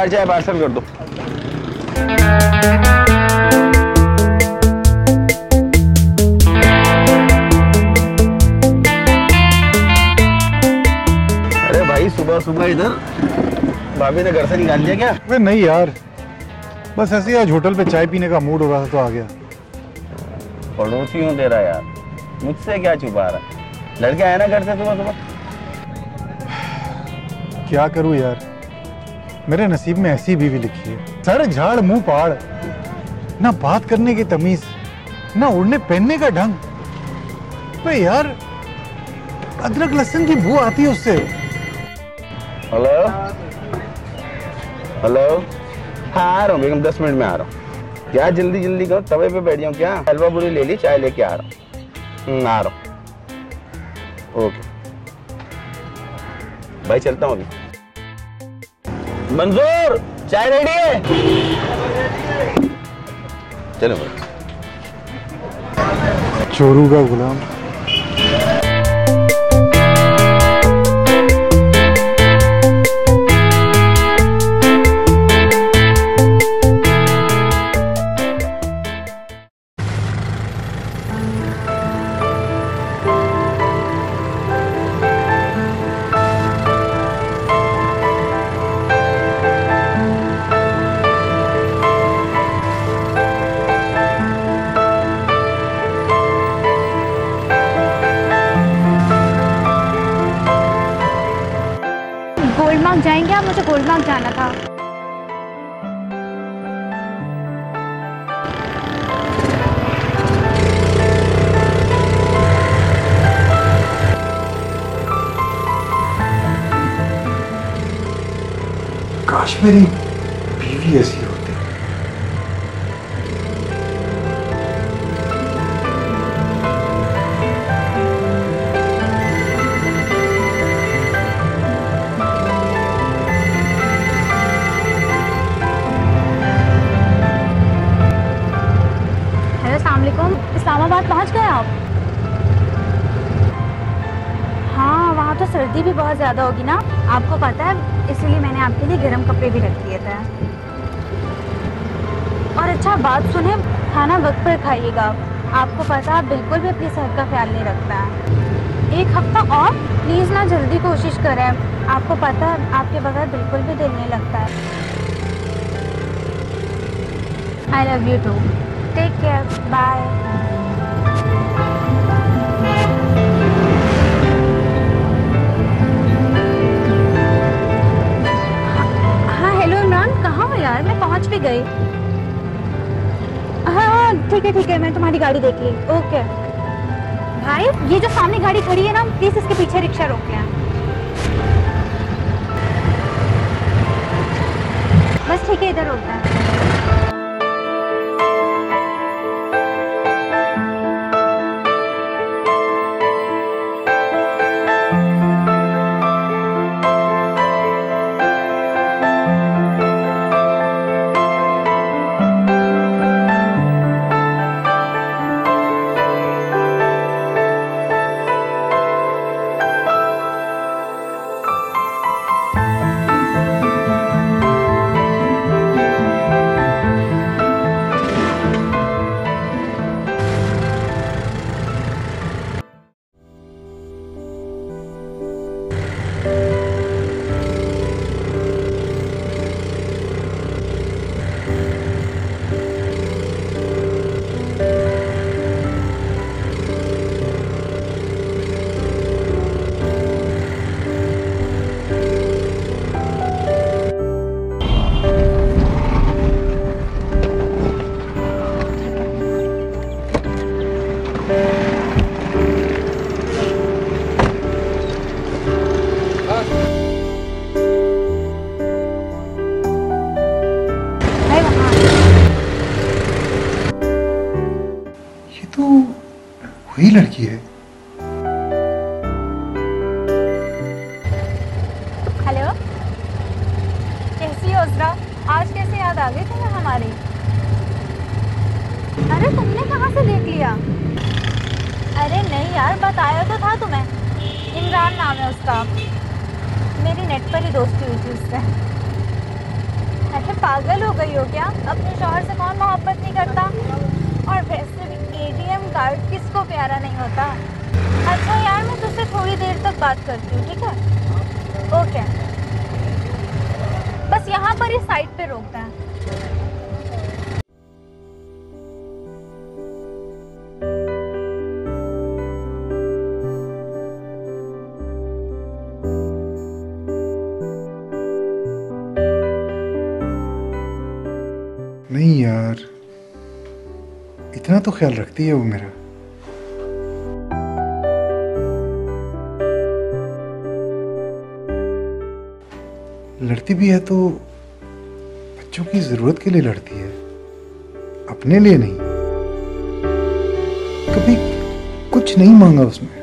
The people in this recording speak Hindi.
चार चाय पार्सल कर दो। अरे भाई सुबह सुबह इधर भाभी ने घर से निकाल दिया क्या? वे नहीं यार, बस ऐसे ही आज होटल पे चाय पीने का मूड हो रहा था तो आ गया। पड़ोसी हूँ तेरा यार, मुझसे क्या छुपा रहा है? लड़के आए ना घर से सुबह सुबह। क्या करूँ यार, मेरे नसीब में ऐसी बीवी लिखी है। सर झाड़ मुंह पहाड़, ना बात करने की तमीज, ना उड़ने पहनने का ढंग। तो यार अदरक लहसुन की बू आती है उससे। हेलो हेलो, हाँ आ रहा हूँ बेगम, 10 मिनट में आ रहा हूँ। क्या जल्दी जल्दी करो, तवे पे बैठ जाऊँ क्या? हलवा पूरी ले ली, चाय लेके आ रहा हूँ। आ रहा हूँ। ओके भाई, चलता हूँ अभी। मंजूर, चाय रेडी है? चलो भाई। चोरू का गुलाम। गोलमार्ग जाएंगे आप? मुझे गोलमार्ग जाना था। काश मेरी बीवी ऐसी होती। इस्लामाबाद पहुंच गए आप? हाँ, वहाँ तो सर्दी भी बहुत ज़्यादा होगी ना, आपको पता है, इसीलिए मैंने आपके लिए गर्म कपड़े भी रख दिए थे। और अच्छा बात सुने, खाना वक्त पर खाइएगा। आपको पता है आप बिल्कुल भी अपनी सेहत का ख्याल नहीं रखता है। 1 हफ्ता और प्लीज़ ना, जल्दी कोशिश करें। आपको पता है आपके बगैर बिल्कुल भी दिल नहीं लगता है। I love you too. Take care, bye. हाँ हेलो इमरान, कहाँ हो यार? मैं पहुँच भी गई। हाँ ठीक है, मैं तुम्हारी गाड़ी देख ली। ओके भाई, ये जो सामने गाड़ी खड़ी है ना, प्लीज इसके पीछे रिक्शा रोक लें। बस ठीक है, इधर रोकना है। वही लड़की है। हेलो, कैसी हो उज़रा? आज कैसे याद आ गई तुम्हें हमारी? अरे तुमने कहाँ से देख लिया? अरे नहीं यार, बताया तो था तुम्हें, इमरान नाम है उसका। मेरी नेट पर ही दोस्ती हुई थी उससे। पागल हो गई हो क्या? अपने शौहर से कौन मोहब्बत नहीं करता? और वैसे भी एटीएम कार्ड किसको प्यारा नहीं होता? अच्छा यार, मैं तुझसे थोड़ी देर तक बात करती हूँ, ठीक है? ओके, बस यहाँ पर इस साइड पे रोकता है। नहीं यार, इतना तो ख्याल रखती है वो मेरा। लड़ती भी है तो बच्चों की जरूरत के लिए लड़ती है, अपने लिए नहीं। कभी कुछ नहीं मांगा उसमें।